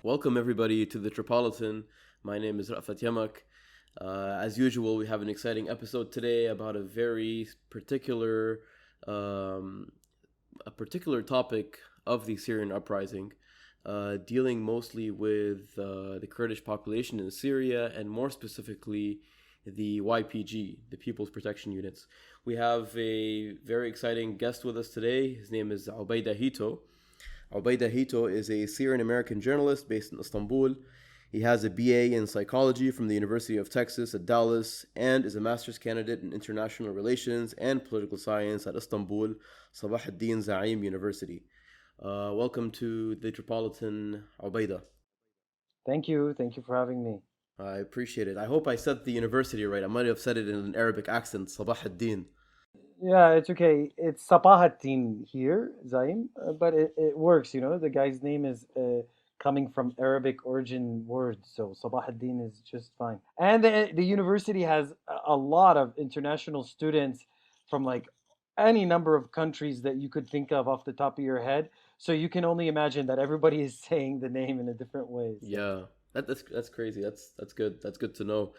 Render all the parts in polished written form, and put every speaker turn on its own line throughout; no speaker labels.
Welcome everybody to the Tripolitan. My name is Rafat Yamak. As usual, we have an exciting episode today about a very particular, topic of the Syrian uprising, dealing mostly with the Kurdish population in Syria and more specifically the YPG, the People's Protection Units. We have a very exciting guest with us today. His name is Obaida Hitto. Obaida Hitto is a Syrian-American journalist based in Istanbul. He has a BA in psychology from the University of Texas at Dallas and is a master's candidate in international relations and political science at Istanbul Sabahettin Zaim University. Welcome to the Tripolitan, Obaida.
Thank you. Thank you for having me.
I appreciate it. I hope I said the university right. I might have said it in an Arabic accent, Sabahettin.
Yeah, it's okay. It's Sabahattin here, Zaim, but it works, you know. The guy's name is coming from Arabic origin words, so Sabahattin is just fine. And the university has a lot of international students from like any number of countries that you could think of off the top of your head. So you can only imagine that everybody is saying the name in a different way. So.
Yeah, that's crazy. That's good. That's good to know.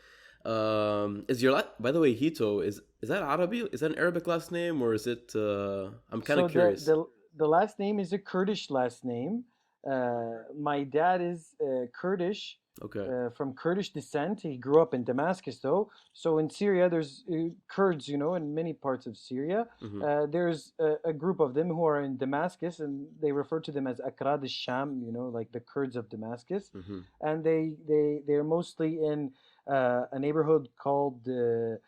Is your by the way, Hito, is that Arabic? Is that an Arabic last name or is it? I'm kind
So
of curious.
the last name is a Kurdish last name. My dad is Kurdish,
Okay.
from Kurdish descent. He grew up in Damascus, though. So in Syria, there's Kurds, you know, in many parts of Syria.
Mm-hmm.
There's a group of them who are in Damascus, and they refer to them as Akrad al-Sham, you know, like the Kurds of Damascus.
Mm-hmm.
And they're mostly in a neighborhood called Rukn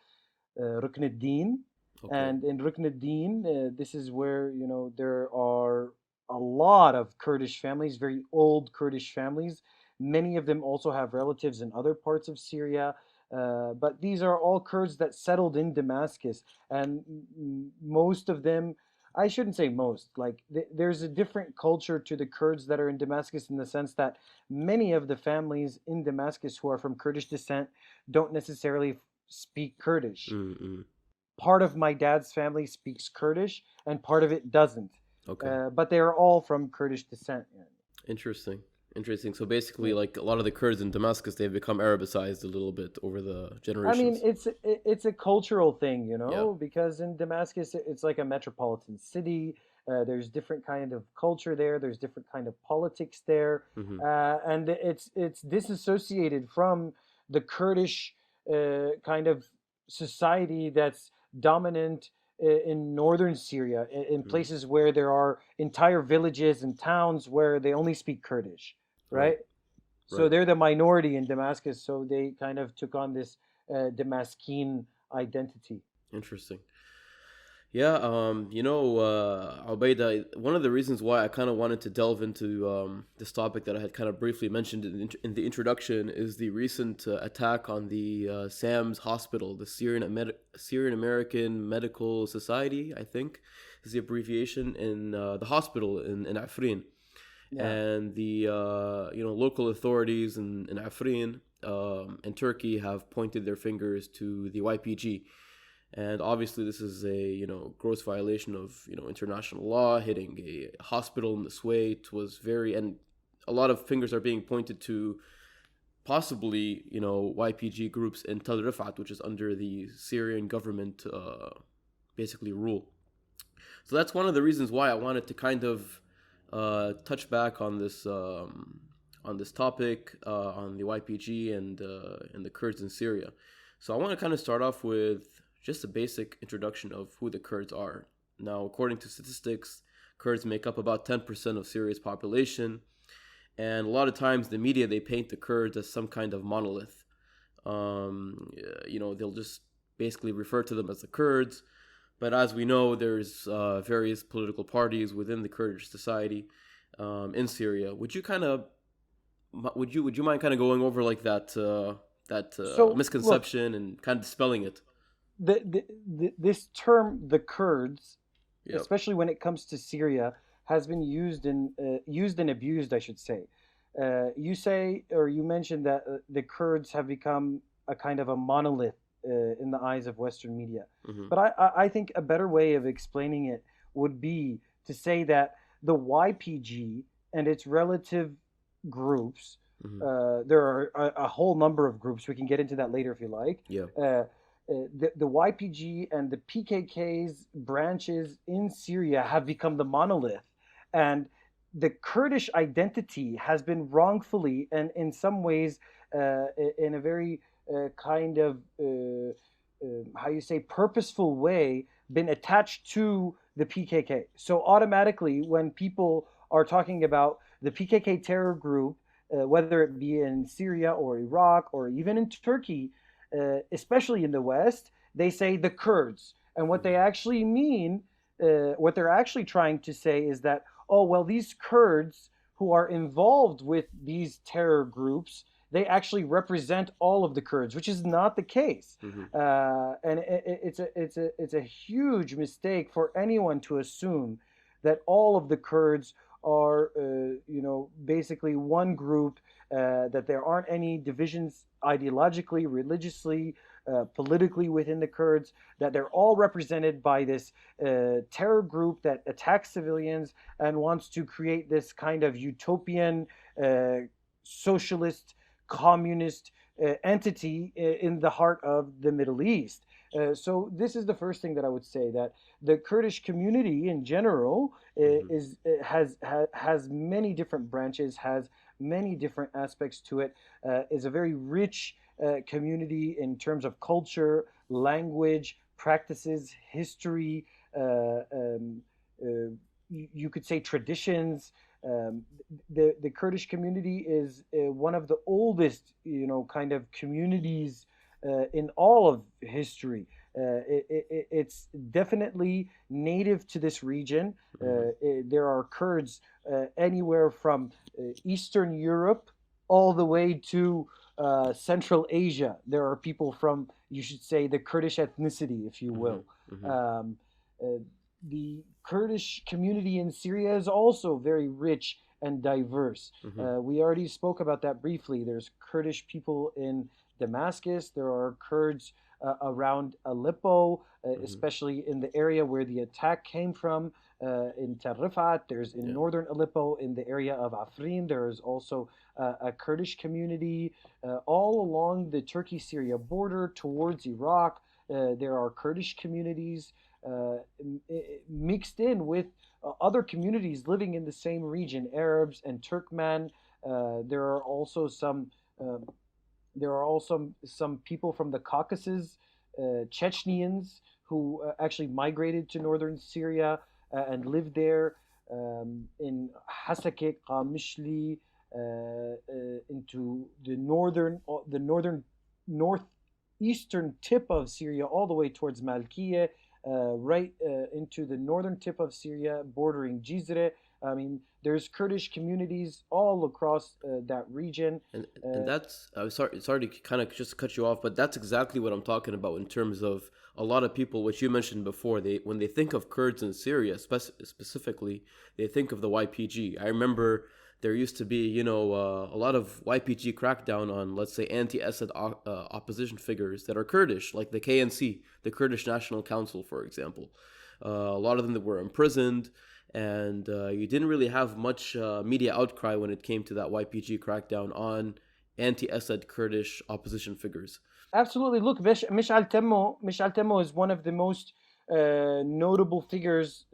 al-Din.
Okay.
And in Rukn al-Din, this is where, you know, there are a lot of Kurdish families, very old Kurdish families. Many of them also have relatives in other parts of Syria. But these are all Kurds that settled in Damascus. And most of them, I shouldn't say most, like there's a different culture to the Kurds that are in Damascus in the sense that many of the families in Damascus who are from Kurdish descent don't necessarily speak Kurdish.
Mm-hmm.
Part of my dad's family speaks Kurdish and part of it doesn't.
Okay.
But they are all from Kurdish descent.
Interesting. Interesting. So basically,
Yeah.
like a lot of the Kurds in Damascus, they've become Arabicized a little bit over the
I mean,
generations.
it's a cultural thing, you
Yeah.
know, because in Damascus it's like a metropolitan city. There's different kind of culture there. There's different kind of politics there,
Mm-hmm.
and it's disassociated from the Kurdish kind of society that's dominant in northern Syria, in
Mm-hmm.
places where there are entire villages and towns where they only speak Kurdish,
Right.
right? So
Right.
they're the minority in Damascus, so they kind of took on this Damascene identity.
Interesting. Yeah, Ubaida, one of the reasons why I kind of wanted to delve into this topic that I had kind of briefly mentioned in the introduction is the recent attack on the SAMS hospital, the Syrian-American Medical Society, I think is the abbreviation, in the hospital in Afrin.
Yeah.
And the local authorities in Afrin and Turkey have pointed their fingers to the YPG. And obviously, this is a gross violation of international law. Hitting a hospital in this way, it was and a lot of fingers are being pointed to possibly YPG groups in Tel Rifat, which is under the Syrian government basically rule. So that's one of the reasons why I wanted to kind of touch back on this topic on the YPG and the Kurds in Syria. So I want to kind of start off with just a basic introduction of who the Kurds are. Now, according to statistics, Kurds make up about 10% of Syria's population, and a lot of times the media, they paint the Kurds as some kind of monolith. They'll just basically refer to them as the Kurds, but as we know, there's various political parties within the Kurdish society in Syria. Would you mind kind of going over like that
So look,
misconception and kind of dispelling it?
this term, the Kurds,
Yep.
especially when it comes to Syria, has been used and abused, I should say. You mentioned that the Kurds have become a kind of a monolith in the eyes of Western media.
Mm-hmm.
But I think a better way of explaining it would be to say that the YPG and its relative groups.
Hmm.
There are a whole number of groups. We can get into that later if you like.
Yeah.
The YPG and the PKK's branches in Syria have become the monolith, and the Kurdish identity has been wrongfully and in some ways, in a very kind of how you say purposeful way, been attached to the PKK. So automatically, when people are talking about the PKK terror group, whether it be in Syria or Iraq or even in Turkey, especially in the West, they say the Kurds. And what they
Hmm.
actually mean, what they're actually trying to say is that, oh, well, these Kurds who are involved with these terror groups, they actually represent all of the Kurds, which is not the case.
Hmm.
And it's a huge mistake for anyone to assume that all of the Kurds are, basically one group, that there aren't any divisions ideologically, religiously, politically within the Kurds, that they're all represented by this terror group that attacks civilians and wants to create this kind of utopian, socialist, communist entity in the heart of the Middle East. So this is the first thing that I would say, that the Kurdish community in general
Hmm.
has many different branches, has many different aspects to it, is a very rich community in terms of culture, language, practices, history, you could say traditions. The Kurdish community is one of the oldest, kind of communities in all of history. It's definitely native to this region.
Hmm.
There are Kurds anywhere from Eastern Europe all the way to Central Asia. There are people from, you should say, the Kurdish ethnicity, if you
Hmm.
will.
Hmm.
Um, uh, the Kurdish community in Syria is also very rich and diverse.
Hmm.
We already spoke about that briefly. There's Kurdish people in Damascus. There are Kurds around Aleppo,
Hmm.
especially in the area where the attack came from, in Tel Rifat. There's in
Yeah.
northern Aleppo, in the area of Afrin. There is also a Kurdish community all along the Turkey-Syria border towards Iraq. There are Kurdish communities uh, mixed in with other communities living in the same region, Arabs and Turkmen. There are also uh, some people from the Caucasus, Chechens, who actually migrated to northern Syria and lived there, in Hasakeh, Qamishli, into the northeastern tip of Syria, all the way towards Malkiye, right into the northern tip of Syria, bordering Jizre. I mean, there's Kurdish communities all across that region.
And that's I'm sorry to kind of just cut you off, but that's exactly what I'm talking about in terms of a lot of people, which you mentioned before. They when they think of Kurds in Syria, specifically, they think of the YPG. I remember there used to be, a lot of YPG crackdown on, let's say, anti-Assad opposition figures that are Kurdish, like the KNC, the Kurdish National Council, for example. A lot of them that were imprisoned, and you didn't really have much media outcry when it came to that YPG crackdown on anti-Assad Kurdish opposition figures.
Absolutely. Look, Mishal Temmo is one of the most notable figures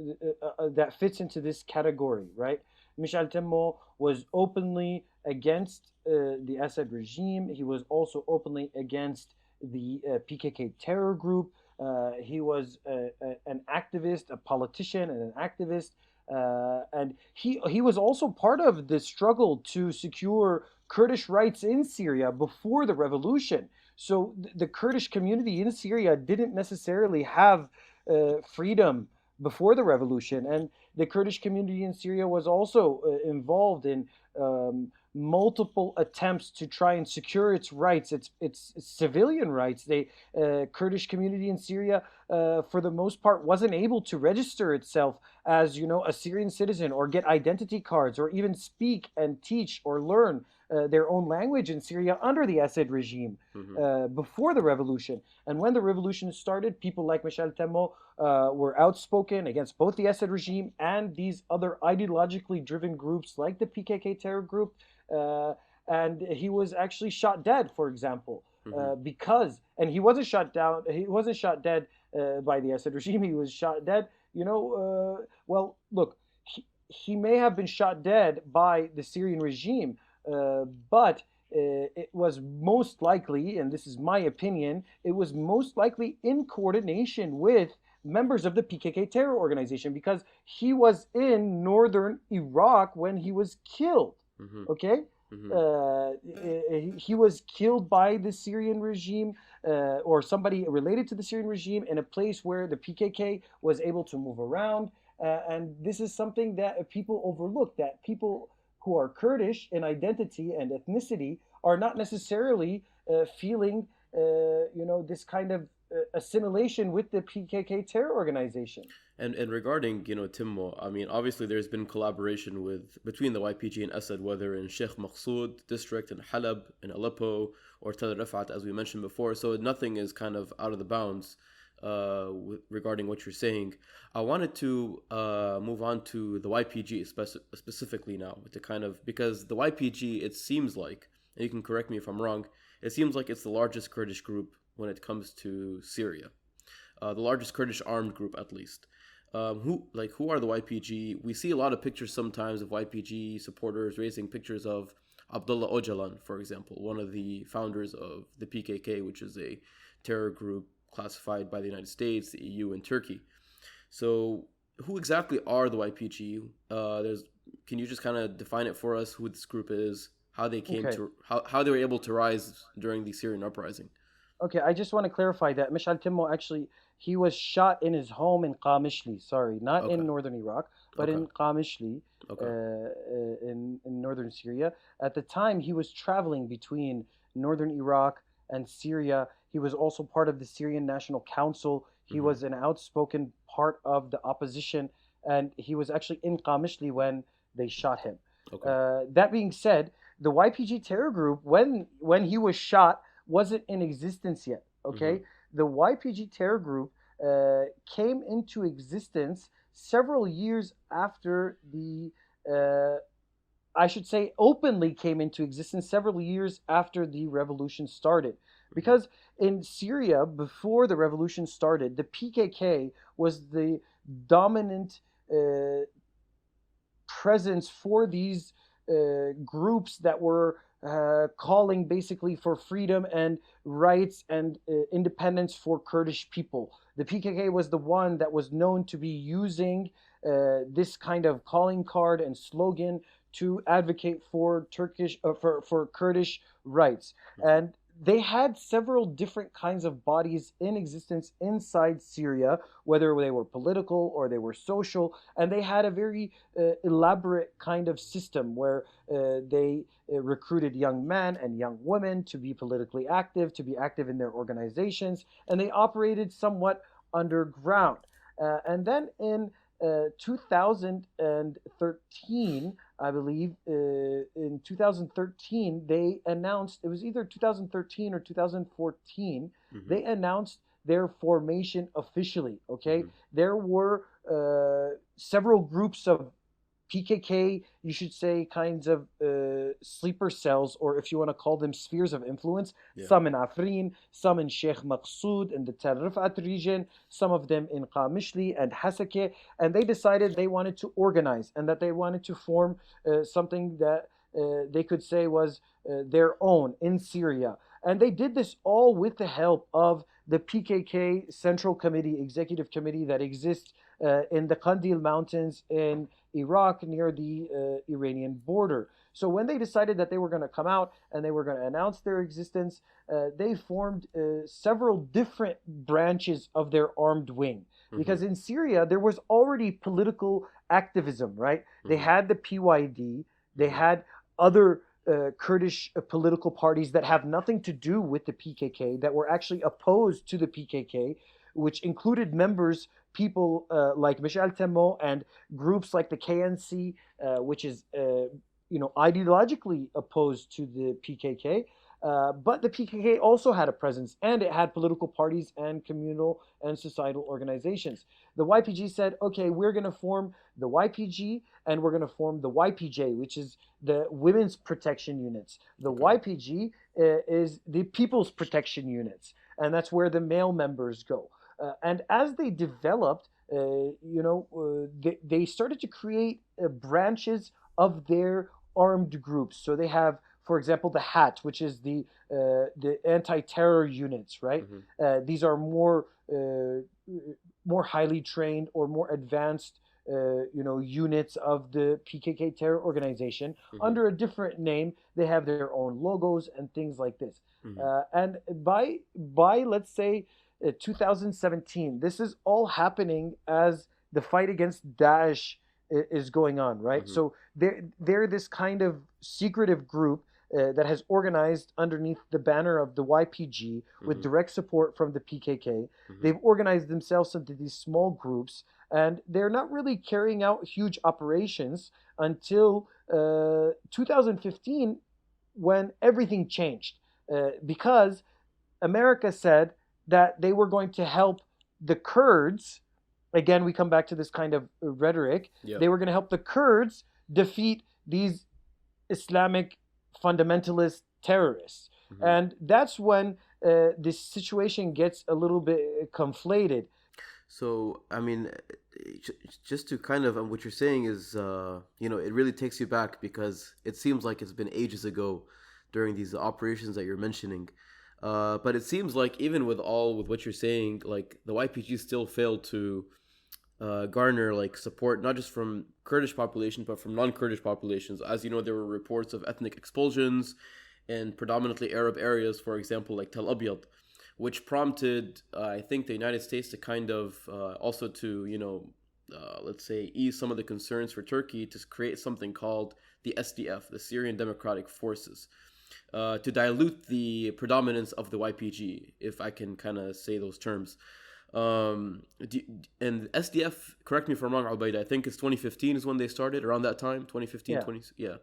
that fits into this category, right? Mishal Temmo was openly against the Assad regime. He was also openly against the PKK terror group. He was an activist, a politician, and an activist. And he was also part of the struggle to secure Kurdish rights in Syria before the revolution. So the Kurdish community in Syria didn't necessarily have freedom before the revolution, and the Kurdish community in Syria was also involved in multiple attempts to try and secure its rights, its civilian rights. The Kurdish community in Syria, for the most part, wasn't able to register itself as a Syrian citizen, or get identity cards, or even speak and teach or learn their own language in Syria under the Assad regime
Hmm.
before the revolution. And when the revolution started, people like Michel Temo were outspoken against both the Assad regime and these other ideologically driven groups like the PKK terror group. and he was actually shot dead, for example,
Mm-hmm.
and he wasn't shot down. He wasn't shot dead by the Assad regime. He was shot dead. Well, look, he may have been shot dead by the Syrian regime, but it was most likely, and this is my opinion, it was most likely in coordination with members of the PKK terror organization, because he was in northern Iraq when he was killed.
Mm-hmm.
Okay?
Mm-hmm.
He was killed by the Syrian regime, or somebody related to the Syrian regime, in a place where the PKK was able to move around. And this is something that people overlook, that people who are Kurdish in identity and ethnicity are not necessarily feeling, this kind of assimilation with the PKK terror organization.
And regarding, Timmo, I mean, obviously there's been collaboration between the YPG and Assad, whether in Sheikh Maqsood district, in Halab, in Aleppo, or Tel Rifat, as we mentioned before. So nothing is kind of out of the bounds regarding what you're saying. I wanted to move on to the YPG specifically now, because the YPG, it seems like, and you can correct me if I'm wrong, it seems like it's the largest Kurdish group when it comes to Syria, the largest Kurdish armed group at least. Who are the YPG? We see a lot of pictures sometimes of YPG supporters raising pictures of Abdullah Öcalan, for example, one of the founders of the PKK, which is a terror group classified by the United States, the EU, and Turkey. So, who exactly are the YPG? Can you just kind of define it for us? Who this group is? How they came
Okay.
to how they were able to rise during the Syrian uprising?
Okay, I just want to clarify that Mishal Timmo actually, he was shot in his home in Qamishli. Sorry, not
Okay.
in northern Iraq, but
Okay.
in Qamishli,
Okay.
in northern Syria. At the time, he was traveling between northern Iraq and Syria. He was also part of the Syrian National Council. He
Mhm.
was an outspoken part of the opposition, and he was actually in Qamishli when they shot him.
Okay.
That being said, the YPG terror group, when he was shot, wasn't in existence yet. Okay, the YPG terror group came into existence several years after I should say, openly came into existence several years after the revolution started. Because in Syria, before the revolution started, the PKK was the dominant presence for these groups that were calling basically for freedom and rights and independence for Kurdish people. The PKK was the one that was known to be using this kind of calling card and slogan to advocate for for Kurdish rights. And they had several different kinds of bodies in existence inside Syria, whether they were political or they were social, and they had a very elaborate kind of system where they recruited young men and young women to be politically active, to be active in their organizations, and they operated somewhat underground. And then in 2013, I believe, in 2013, they announced, it was either 2013 or 2014, they announced their formation officially. Okay, there were several groups of PKK, you should say, kinds of sleeper cells, or if you want to call them spheres of influence.
Yeah.
Some in Afrin, some in Sheikh Maqsood in the Tel Rifat region, some of them in Qamishli and Hasake. And they decided they wanted to organize and that they wanted to form something that they could say was their own in Syria. And they did this all with the help of the PKK Central Committee, Executive Committee that exists in the Kandil Mountains in Iraq near the Iranian border. So when they decided that they were going to come out and they were going to announce their existence, they formed several different branches of their armed wing. Because in Syria, there was already political activism, right? They had the PYD, they had other Kurdish political parties that have nothing to do with the PKK, that were actually opposed to the PKK, which included people like Michel Temmo and groups like the KNC, which is ideologically opposed to the PKK. But the PKK also had a presence, and it had political parties and communal and societal organizations. The YPG said, okay, we're going to form the YPG and we're going to form the YPJ, which is the Women's Protection Units. The
Okay.
YPG is the People's Protection Units, and that's where the male members go. And as they developed, they started to create branches of their armed groups. So they have, for example, the HAT, which is the anti-terror units, right?
Mm-hmm.
These are more highly trained or more advanced, units of the PKK terror organization.
Mm-hmm.
Under a different name. They have their own logos and things like this.
Mm-hmm.
And by let's say 2017, this is all happening as the fight against Daesh is going on, right?
Mm-hmm.
So they're this kind of secretive group that has organized underneath the banner of the YPG with
Mm-hmm.
direct support from the PKK.
Mm-hmm.
They've organized themselves into these small groups, and they're not really carrying out huge operations until 2015, when everything changed, because America said that they were going to help the Kurds. Again, we come back to this kind of rhetoric.
Yeah.
They were going to help the Kurds defeat these Islamic fundamentalist terrorists.
Mm-hmm.
And that's when this situation gets a little bit conflated.
So, I mean, just to kind of, what you're saying is, it really takes you back, because it seems like it's been ages ago during these operations that you're mentioning. But it seems like even with what you're saying, like the YPG still failed to garner like support, not just from Kurdish populations, but from non-Kurdish populations. As you know, there were reports of ethnic expulsions in predominantly Arab areas, for example, like Tel Abyad, which prompted, I think, the United States to kind of also to, let's say, ease some of the concerns for Turkey to create something called the SDF, the Syrian Democratic Forces, to dilute the predominance of the YPG, if I can kind of say those terms. And SDF, correct me if I'm wrong, Obaida, I think it's 2015 is when they started, around that time, 2015,
Yeah.
20, yeah.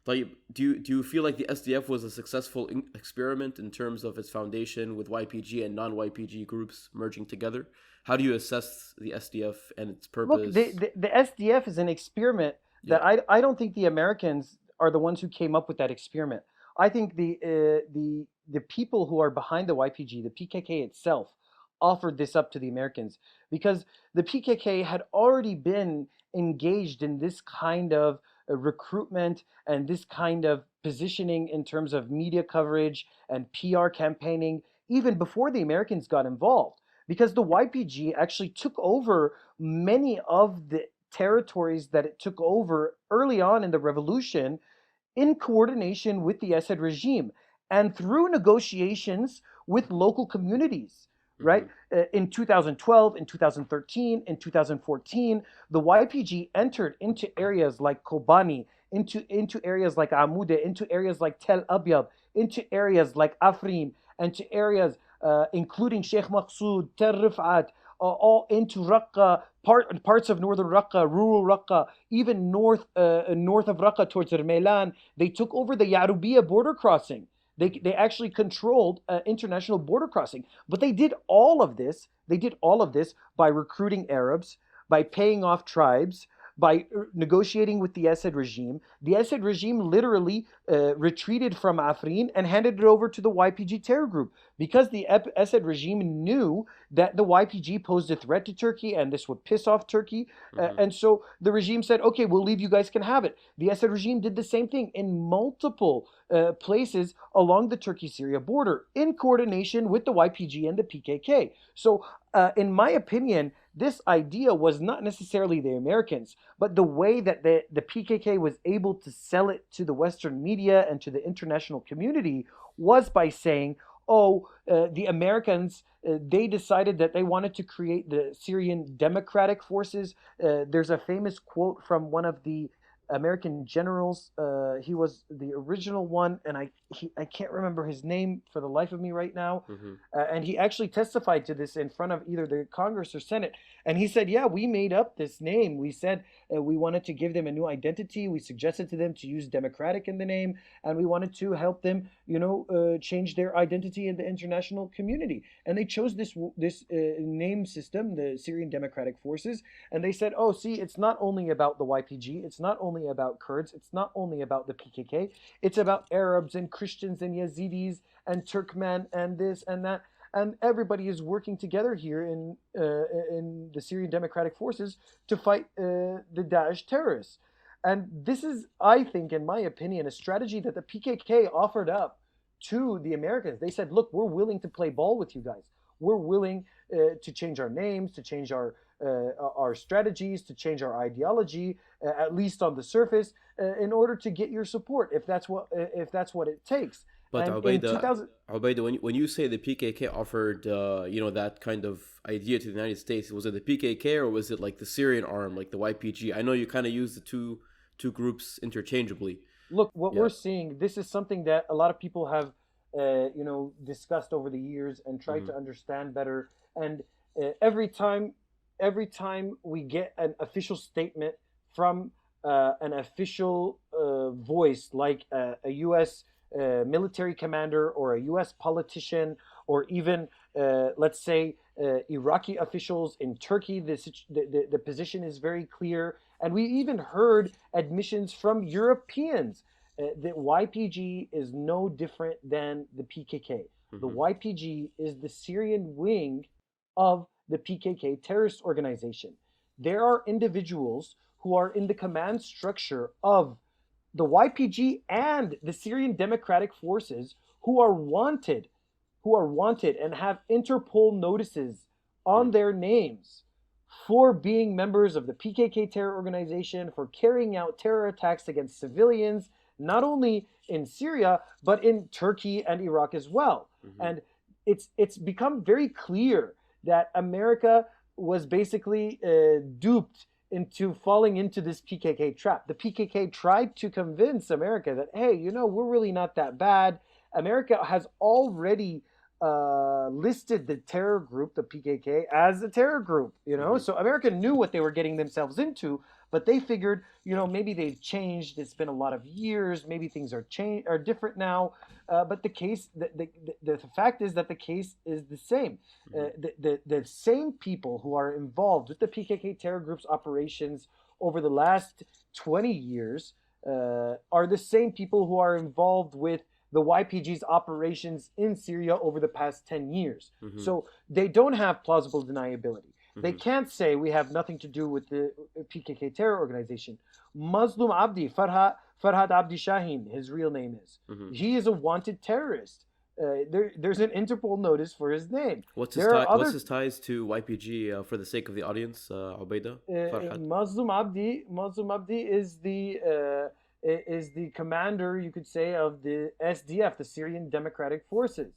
Like, do you feel like the SDF was a successful experiment in terms of its foundation with YPG and non-YPG groups merging together? How do you assess the SDF and its purpose?
Look, the SDF is an experiment that I don't think the Americans are the ones who came up with that experiment. I think the people who are behind the YPG, the PKK itself, offered this up to the Americans, because the PKK had already been engaged in this kind of recruitment and this kind of positioning in terms of media coverage and PR campaigning even before the Americans got involved, because the YPG actually took over many of the territories that it took over early on in the revolution in coordination with the Assad regime and through negotiations with local communities, right? In 2012, in 2013, in 2014, the YPG entered into areas like Kobani, into areas like Amude, into areas like Tel Abyad, into areas like Afrin, and to areas including Sheikh Maqsood, Tel Rifat, all into Raqqa, parts of northern Raqqa, rural Raqqa, even north of Raqqa towards Rmeilan. They took over the Yarubiya border crossing. They actually controlled international border crossing. But they did all of this. They did all of this by recruiting Arabs, by paying off tribes, by negotiating with the Assad regime. The Assad regime literally retreated from Afrin and handed it over to the YPG terror group, because the Assad regime knew that the YPG posed a threat to Turkey and this would piss off Turkey. And so the regime said, okay, we'll leave, you guys can have it. The Assad regime did the same thing in multiple places along the Turkey-Syria border in coordination with the YPG and the PKK. So in my opinion, this idea was not necessarily the Americans, but the way that the PKK was able to sell it to the Western media and to the international community was by saying, the Americans, they decided that they wanted to create the Syrian Democratic Forces. There's a famous quote from one of the American generals. He was the original one, and I can't remember his name for the life of me right now.
Mm-hmm.
And he actually testified to this in front of either the Congress or Senate. And he said, "Yeah, we made up this name. We said we wanted to give them a new identity. We suggested to them to use democratic in the name, and we wanted to help them, change their identity in the international community. And they chose this name system, the Syrian Democratic Forces. And they said, oh, see, it's not only about the YPG, it's not only about Kurds, it's not only about the PKK, it's about Arabs and Christians and Yazidis and Turkmen and this and that. And everybody is working together here in the Syrian Democratic Forces to fight the Daesh terrorists." And this is, I think, in my opinion, a strategy that the PKK offered up to the Americans. They said, look, we're willing to play ball with you guys. We're willing to change our names, to change our strategies, to change our ideology, at least on the surface, in order to get your support, if that's what it takes.
But
And in
Obaida,
2000,
when you say the PKK offered, that kind of idea to the United States, was it the PKK or was it like the Syrian arm, like the YPG? I know you kind of use the two groups interchangeably.
look, what
Yeah.
we're seeing, this is something that a lot of people have, discussed over the years and tried to understand better. And every time we get an official statement from an official voice, like a U.S. Military commander or a U.S. politician, or even, let's say, Iraqi officials in Turkey, the position is very clear. And we even heard admissions from Europeans that YPG is no different than the PKK. The YPG is the Syrian wing of the PKK terrorist organization. There are individuals who are in the command structure of the YPG and the Syrian Democratic Forces who are wanted and have Interpol notices on their names for being members of the PKK terror organization, for carrying out terror attacks against civilians, not only in Syria, but in Turkey and Iraq as well. And it's become very clear that America was basically duped into falling into this PKK trap. The PKK tried to convince America that, hey, we're really not that bad. America has already listed the terror group, the PKK, as a terror group, So America knew what they were getting themselves into, but they figured, maybe they've changed. It's been a lot of years. Maybe things are different now. But the fact is that the case is the same. The same people who are involved with the PKK terror group's operations over the last 20 years are the same people who are involved with the YPG's operations in Syria over the past 10 years. So they don't have plausible deniability. They can't say we have nothing to do with the PKK terror organization. Mazlum Abdi, Farhad Abdi Shaheen, his real name is. He is a wanted terrorist. There's an Interpol notice for his name.
What's his ties to YPG, for the sake of the audience, Obaida?
Mazlum Abdi is the commander, you could say, of the SDF, the Syrian Democratic Forces.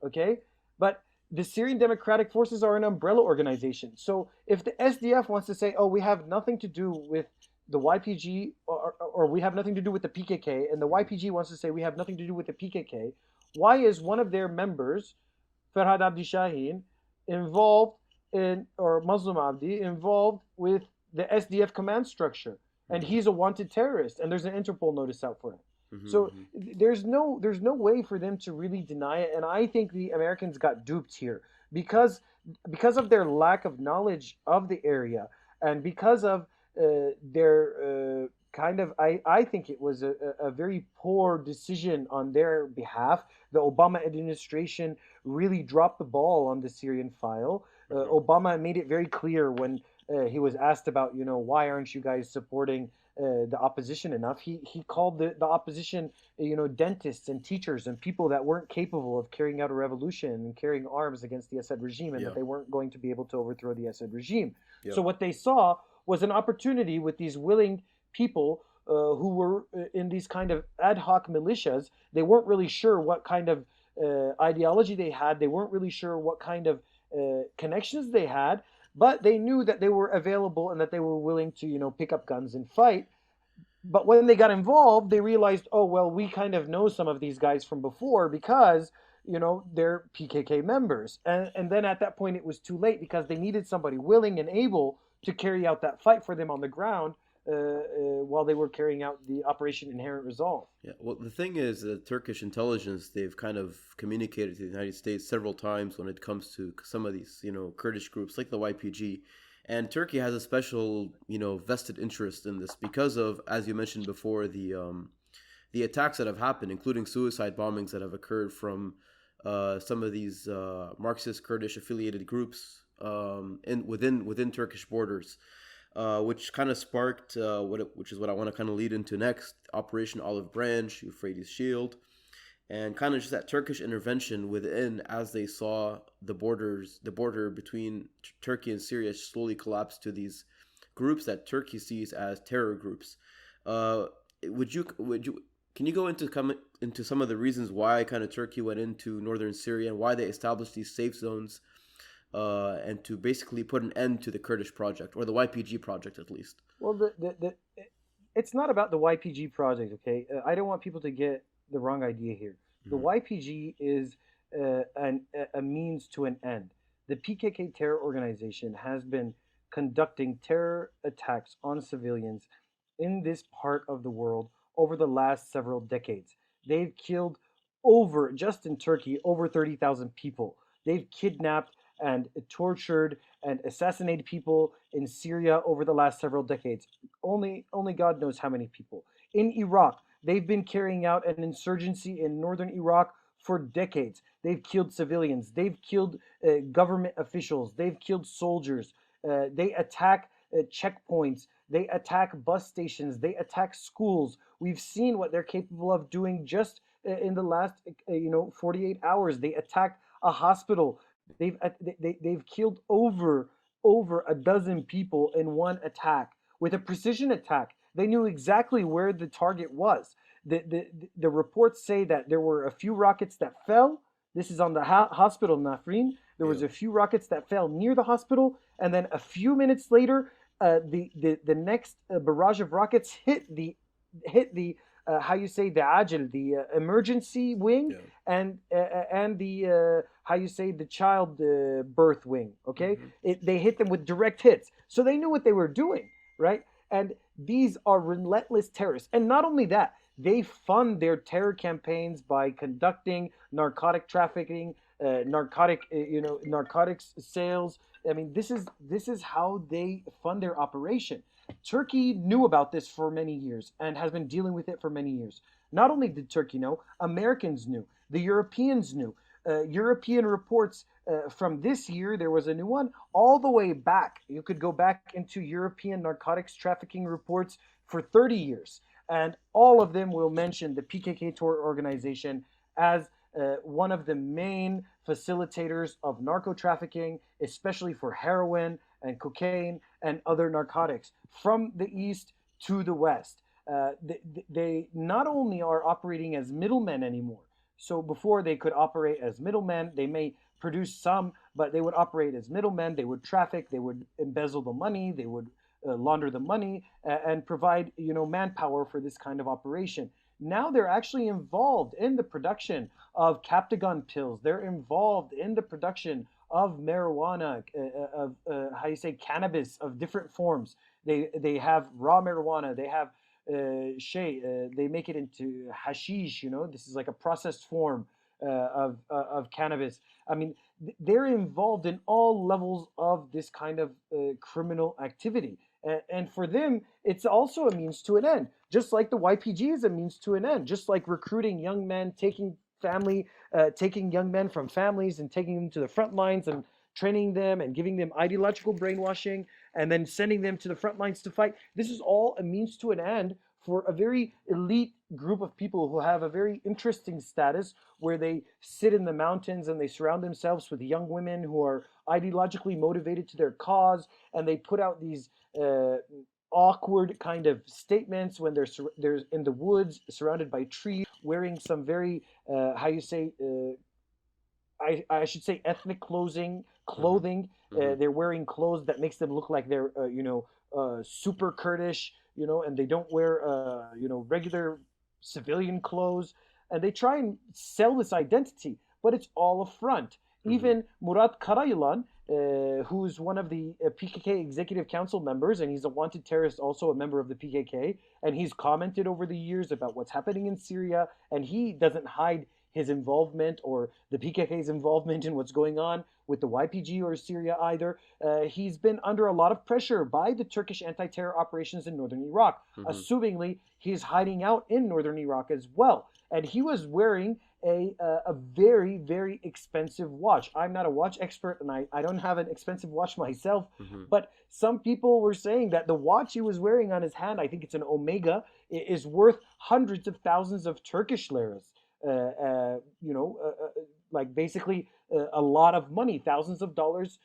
Okay? But the Syrian Democratic Forces are an umbrella organization. So if the SDF wants to say, oh, we have nothing to do with the YPG, or we have nothing to do with the PKK, and the YPG wants to say we have nothing to do with the PKK, why is one of their members, Farhad Abdi Shaheen, Muslim Abdi, involved with the SDF command structure? And he's a wanted terrorist, and there's an Interpol notice out for him. So there's no way for them to really deny it. And I think the Americans got duped here because of their lack of knowledge of the area, and because of their I think it was a very poor decision on their behalf. The Obama administration really dropped the ball on the Syrian file. Obama made it very clear when he was asked about, why aren't you guys supporting the opposition enough? He called the opposition, dentists and teachers and people that weren't capable of carrying out a revolution and carrying arms against the Assad regime, and that they weren't going to be able to overthrow the Assad regime. So what they saw was an opportunity with these willing people who were in these kind of ad hoc militias. They weren't really sure what kind of ideology they had. They weren't really sure what kind of connections they had, but they knew that they were available and that they were willing to, pick up guns and fight. But when they got involved, they realized, oh well, we kind of know some of these guys from before because they're PKK members, and then at that point it was too late because they needed somebody willing and able to carry out that fight for them on the ground while they were carrying out the Operation Inherent Resolve.
Yeah, well, the thing is that Turkish intelligence, they've kind of communicated to the United States several times when it comes to some of these, Kurdish groups like the YPG. And Turkey has a special, vested interest in this because of, as you mentioned before, the attacks that have happened, including suicide bombings that have occurred from some of these Marxist Kurdish affiliated groups within Turkish borders, which kind of sparked which is what I want to kind of lead into next: Operation Olive Branch, Euphrates Shield, and kind of just that Turkish intervention within, as they saw the border between Turkey and Syria slowly collapse to these groups that Turkey sees as terror groups. Uh, would you can you go into some of the reasons why kind of Turkey went into northern Syria and why they established these safe zones, and to basically put an end to the Kurdish project, or the YPG project at least?
Well, it's not about the YPG project, okay? I don't want people to get the wrong idea here. The
Mhm.
YPG is a means to an end. The PKK terror organization has been conducting terror attacks on civilians in this part of the world over the last several decades. They've killed just in Turkey, over 30,000 people. They've kidnapped and tortured and assassinated people in Syria over the last several decades. Only God knows how many people. In Iraq, they've been carrying out an insurgency in northern Iraq for decades. They've killed civilians. They've killed government officials. They've killed soldiers. They attack checkpoints. They attack bus stations. They attack schools. We've seen what they're capable of doing just in the last 48 hours. They attacked a hospital. They've killed over a dozen people in one attack with a precision attack. They knew exactly where the target was. The reports say that there were a few rockets that fell. This is on the hospital Nafrin. There
Yeah.
was a few rockets that fell near the hospital, and then a few minutes later, the next barrage of rockets hit the how you say the agile, the emergency wing,
Yeah.
and the how you say the child birth wing. Okay,
Hmm.
they hit them with direct hits, so they knew what they were doing, right? And these are relentless terrorists, and not only that, they fund their terror campaigns by conducting narcotic trafficking, narcotics sales. I mean, this is how they fund their operation. Turkey knew about this for many years and has been dealing with it for many years. Not only did Turkey know, Americans knew, the Europeans knew. European reports from this year, there was a new one all the way back. You could go back into European narcotics trafficking reports for 30 years, and all of them will mention the PKK terror organization as one of the main facilitators of narco trafficking, especially for heroin and cocaine and other narcotics from the east to the west. They not only are operating as middlemen anymore. So before they could operate as middlemen, they may produce some, but they would operate as middlemen. They would traffic, they would embezzle the money, they would launder the money, and provide manpower for this kind of operation. Now they're actually involved in the production of Captagon pills. They're involved in the production of marijuana, of how you say cannabis of different forms. They have raw marijuana. They have they make it into hashish. This is like a processed form of cannabis. I mean, they're involved in all levels of this kind of criminal activity. And for them, it's also a means to an end, just like the YPG is a means to an end, just like recruiting young men, taking young men from families and taking them to the front lines and training them and giving them ideological brainwashing and then sending them to the front lines to fight. This is all a means to an end for a very elite group of people who have a very interesting status where they sit in the mountains and they surround themselves with young women who are ideologically motivated to their cause, and they put out these uh, awkward kind of statements when they're in the woods surrounded by trees wearing some very how you say I should say ethnic
Hmm.
clothing.
Hmm.
They're wearing clothes that makes them look like they're super Kurdish. and they don't wear, regular civilian clothes, and they try and sell this identity, but it's all a front.
Mm-hmm.
Even Murat Karayılan, who's one of the PKK executive council members, and he's a wanted terrorist, also a member of the PKK, and he's commented over the years about what's happening in Syria, and he doesn't hide his involvement or the PKK's involvement in what's going on with the YPG or Syria either. He's been under a lot of pressure by the Turkish anti-terror operations in northern Iraq.
Mm-hmm.
Assumingly, he's hiding out in northern Iraq as well. And he was wearing a very, very expensive watch. I'm not a watch expert, and I don't have an expensive watch myself,
Mm-hmm.
but some people were saying that the watch he was wearing on his hand, I think it's an Omega, is worth hundreds of thousands of Turkish liras. Like basically a lot of money, thousands of dollars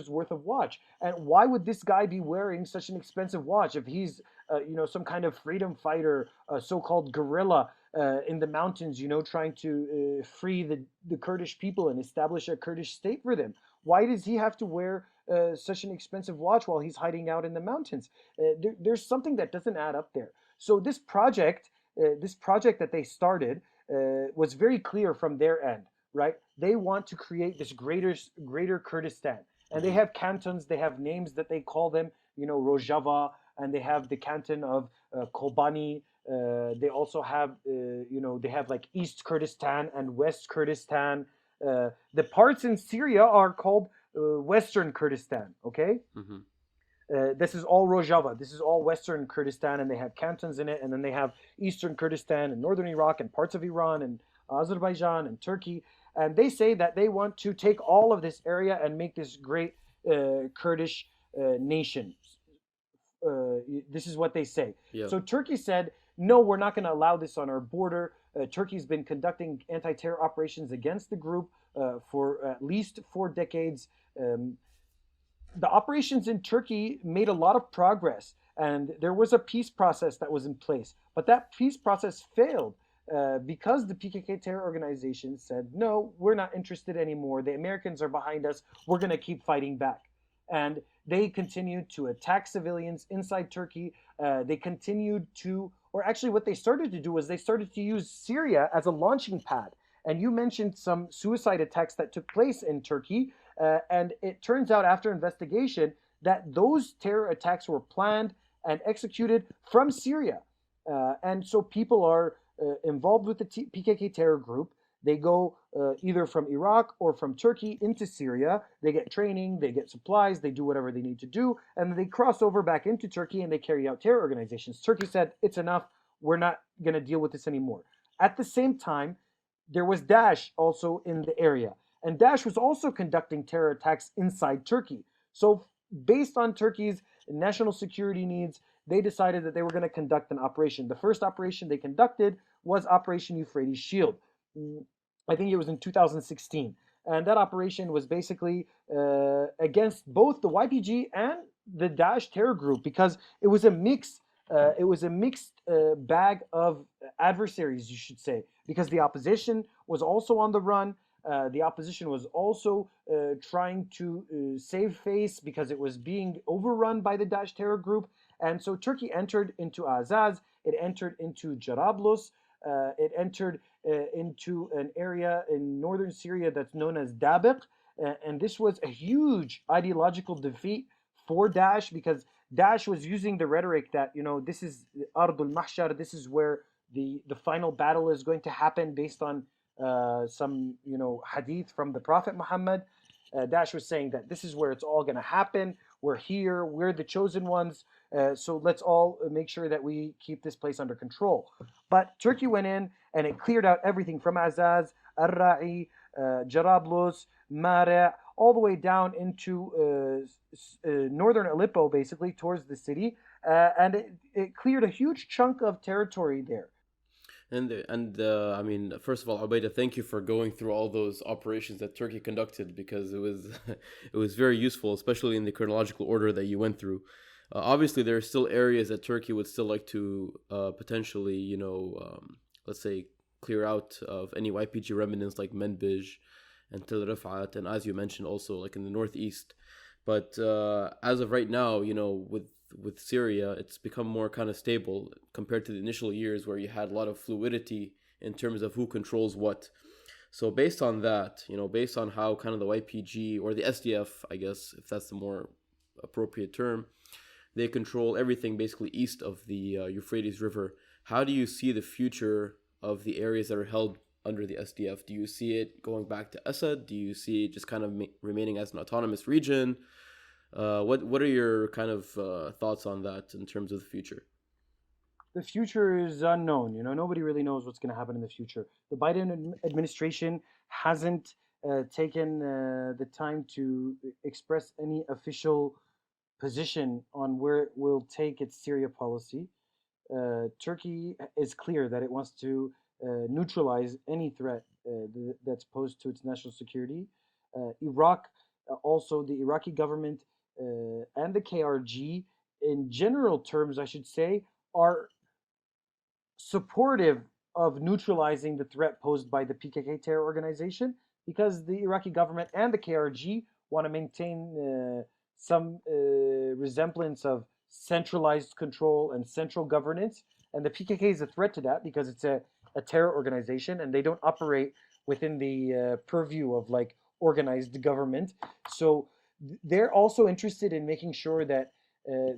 worth of watch. And why would this guy be wearing such an expensive watch if he's, some kind of freedom fighter, so-called guerrilla in the mountains, trying to free the Kurdish people and establish a Kurdish state for them? Why does he have to wear such an expensive watch while he's hiding out in the mountains? There's something that doesn't add up there. So this project that they started was very clear from their end, right? They want to create this greater Kurdistan, and they
Mm-hmm.
have cantons, they have names that they call them, Rojava, and they have the canton of Kobani. They also have, they have like East Kurdistan and West Kurdistan. The parts in Syria are called Western Kurdistan. Okay.
Mm-hmm.
This is all Rojava. This is all Western Kurdistan, and they have cantons in it. And then they have Eastern Kurdistan and Northern Iraq and parts of Iran and Azerbaijan and Turkey. And they say that they want to take all of this area and make this great Kurdish nation. This is what they say.
Yeah.
So Turkey said, no, we're not going to allow this on our border. Turkey's been conducting anti-terror operations against the group for at least 4 decades. The operations in Turkey made a lot of progress, and there was a peace process that was in place. But that peace process failed because the PKK terror organization said, no, we're not interested anymore. The Americans are behind us. We're going to keep fighting back. And they continued to attack civilians inside Turkey. They continued to, or actually what they started to do was they started to use Syria as a launching pad. And you mentioned some suicide attacks that took place in Turkey. And it turns out after investigation that those terror attacks were planned and executed from Syria. And so people are involved with the PKK terror group. They go either from Iraq or from Turkey into Syria. They get training, they get supplies, they do whatever they need to do, and then they cross over back into Turkey and they carry out terror organizations. Turkey said, it's enough, we're not going to deal with this anymore. At the same time, there was Daesh also in the area. And Daesh was also conducting terror attacks inside Turkey. So based on Turkey's national security needs, they decided that they were going to conduct an operation. The first operation they conducted was Operation Euphrates Shield. I think it was in 2016. And that operation was basically against both the YPG and the Daesh terror group because it was a mixed bag of adversaries, you should say, because the opposition was also on the run. The opposition was also trying to save face because it was being overrun by the Daesh terror group. And so Turkey entered into Azaz, it entered into Jarablus, it entered into an area in northern Syria that's known as Dabiq. And this was a huge ideological defeat for Daesh because Daesh was using the rhetoric that, this is Ardul Mahshar, this is where the final battle is going to happen based on some hadith from the Prophet Muhammad. Daesh was saying that this is where it's all going to happen. We're here. We're the chosen ones. So let's all make sure that we keep this place under control. But Turkey went in and it cleared out everything from Azaz, Ar-Ra'i, Jarablus, Mare', all the way down into northern Aleppo, basically towards the city. And it cleared a huge chunk of territory there.
I mean, first of all, Obaida, thank you for going through all those operations that Turkey conducted because it was it was very useful, especially in the chronological order that you went through. Obviously, there are still areas that Turkey would still like to potentially, let's say, clear out of any YPG remnants like Menbij and Tel Rifat, and as you mentioned, also like in the northeast. But as of right now, with with Syria, it's become more kind of stable compared to the initial years where you had a lot of fluidity in terms of who controls what. So based on that, based on how kind of the YPG or the SDF, I guess, if that's the more appropriate term, they control everything basically east of the Euphrates River. How do you see the future of the areas that are held under the SDF? Do you see it going back to Assad? Do you see it just kind of remaining as an autonomous region? What are your kind of thoughts on that in terms of the future?
The future is unknown. Nobody really knows what's going to happen in the future. The Biden administration hasn't taken the time to express any official position on where it will take its Syria policy. Turkey is clear that it wants to neutralize any threat that's posed to its national security. Iraq, also the Iraqi government and the KRG, in general terms, I should say, are supportive of neutralizing the threat posed by the PKK terror organization, because the Iraqi government and the KRG want to maintain some resemblance of centralized control and central governance. And the PKK is a threat to that because it's a terror organization and they don't operate within the purview of like organized government. So they're also interested in making sure that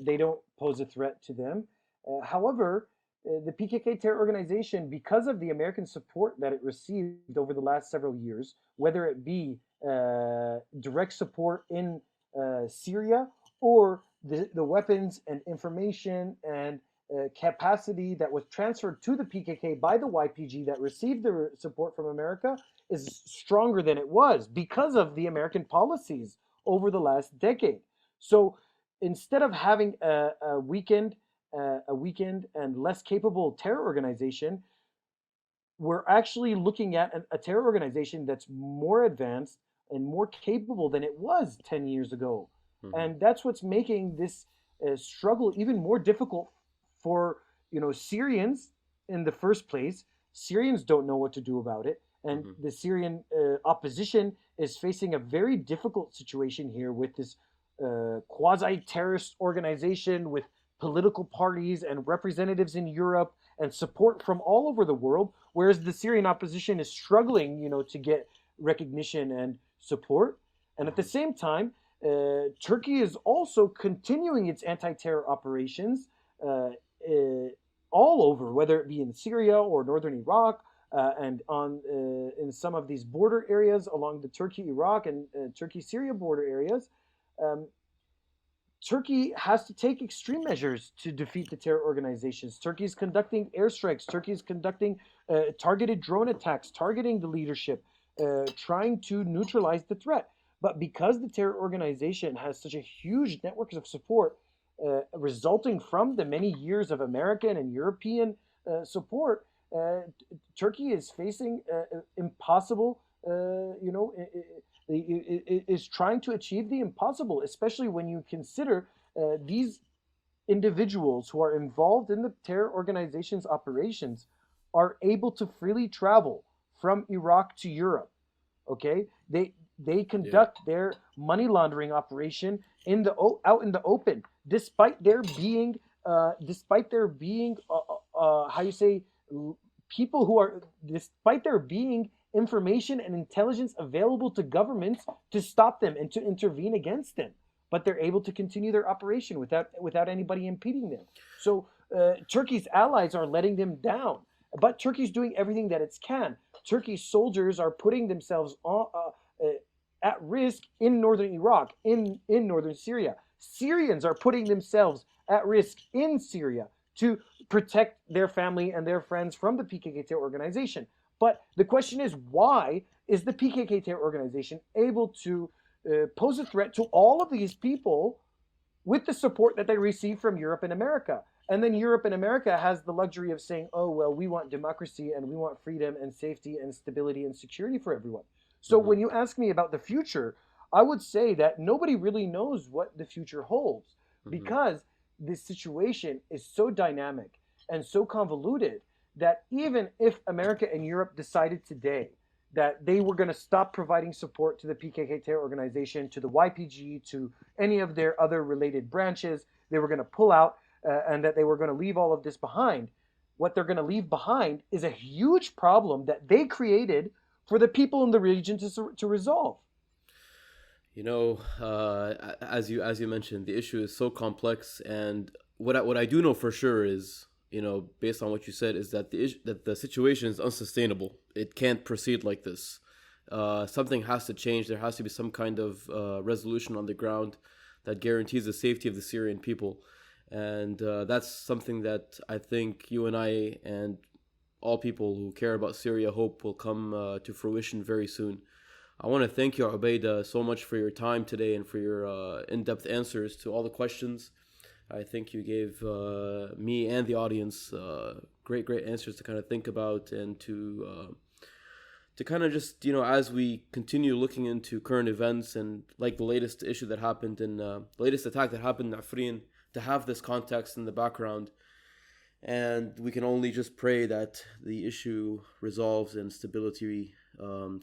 they don't pose a threat to them. However, the PKK terror organization, because of the American support that it received over the last several years, whether it be direct support in Syria or the weapons and information and capacity that was transferred to the PKK by the YPG that received the support from America, is stronger than it was because of the American policies over the last decade. So instead of having a weakened and less capable terror organization, we're actually looking at a terror organization that's more advanced and more capable than it was 10 years ago. Mm-hmm. And that's what's making this struggle even more difficult for Syrians in the first place. Syrians don't know what to do about it. And mm-hmm. the Syrian opposition is facing a very difficult situation here with this quasi-terrorist organization with political parties and representatives in Europe and support from all over the world, whereas the Syrian opposition is struggling, to get recognition and support. And at the same time, Turkey is also continuing its anti-terror operations all over, whether it be in Syria or northern Iraq, and in some of these border areas along the Turkey-Iraq and Turkey-Syria border areas. Turkey has to take extreme measures to defeat the terror organizations. Turkey is conducting airstrikes. Turkey is conducting targeted drone attacks, targeting the leadership, trying to neutralize the threat. But because the terror organization has such a huge network of support resulting from the many years of American and European support, Turkey is facing impossible, is trying to achieve the impossible, especially when you consider these individuals who are involved in the terror organization's operations are able to freely travel from Iraq to Europe. Okay, they conduct their money laundering operation out in the open, despite there being people who are, despite there being information and intelligence available to governments to stop them and to intervene against them, but they're able to continue their operation without anybody impeding them. So Turkey's allies are letting them down, but Turkey's doing everything that it can. Turkey's soldiers are putting themselves at risk in northern Iraq, in northern Syria. Syrians are putting themselves at risk in Syria to protect their family and their friends from the PKK terror organization. But the question is, why is the PKK terror organization able to pose a threat to all of these people with the support that they receive from Europe and America? And then Europe and America has the luxury of saying, oh, well, we want democracy and we want freedom and safety and stability and security for everyone. So when you ask me about the future, I would say that nobody really knows what the future holds because this situation is so dynamic and so convoluted that even if America and Europe decided today that they were going to stop providing support to the PKK terror organization, to the YPG, to any of their other related branches. They were going to pull out and that they were going to leave all of this behind. What they're going to leave behind is a huge problem that they created for the people in the region to resolve.
You know, as you mentioned, the issue is so complex, and what I do know for sure is, you know, based on what you said, is that the situation is unsustainable. It can't proceed like this. Something has to change. There has to be some kind of resolution on the ground that guarantees the safety of the Syrian people, and that's something that I think you and I and all people who care about Syria hope will come to fruition very soon. I want to thank you, Obaida, so much for your time today and for your in-depth answers to all the questions. I think you gave me and the audience great answers to kind of think about and to kind of just, you know, as we continue looking into current events and like the latest issue that happened in the latest attack that happened in Afrin, to have this context in the background. And we can only just pray that the issue resolves and stability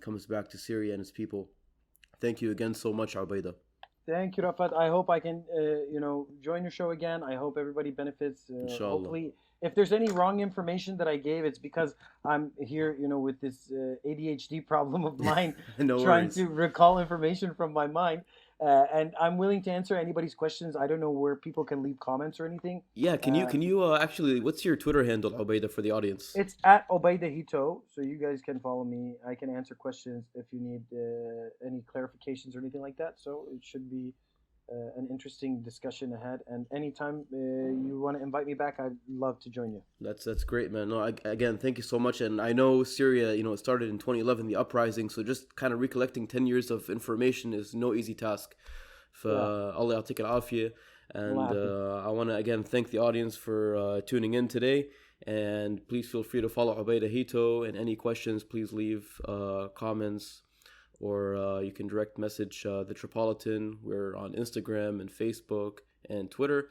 comes back to Syria and its people. Thank you again so much, Obaida.
Thank you, Rafat. I hope I can, join your show again. I hope everybody benefits.
Inshallah.
Hopefully, if there's any wrong information that I gave, it's because I'm here, with this ADHD problem of mine,
No
trying
worries.
to recall information from my mind. And I'm willing to answer anybody's questions. I don't know where people can leave comments or anything.
Yeah, can you actually, what's your Twitter handle, Obaida, for the audience?
It's at Obaida Hitto, so you guys can follow me. I can answer questions if you need any clarifications or anything like that. So it should be an interesting discussion ahead. And anytime you want to invite me back, I'd love to join you.
That's great, man. No, again, thank you so much. And I know Syria, it started in 2011, the uprising. So just kind of recollecting 10 years of information is no easy task. Allah يعطيك العافية. And I want to again thank the audience for tuning in today. And please feel free to follow Obaida Hitto. And any questions, please leave comments, or you can direct message the Tripolitan. We're on Instagram and Facebook and Twitter.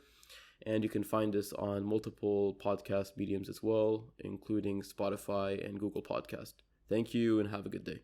And you can find us on multiple podcast mediums as well, including Spotify and Google Podcast. Thank you and have a good day.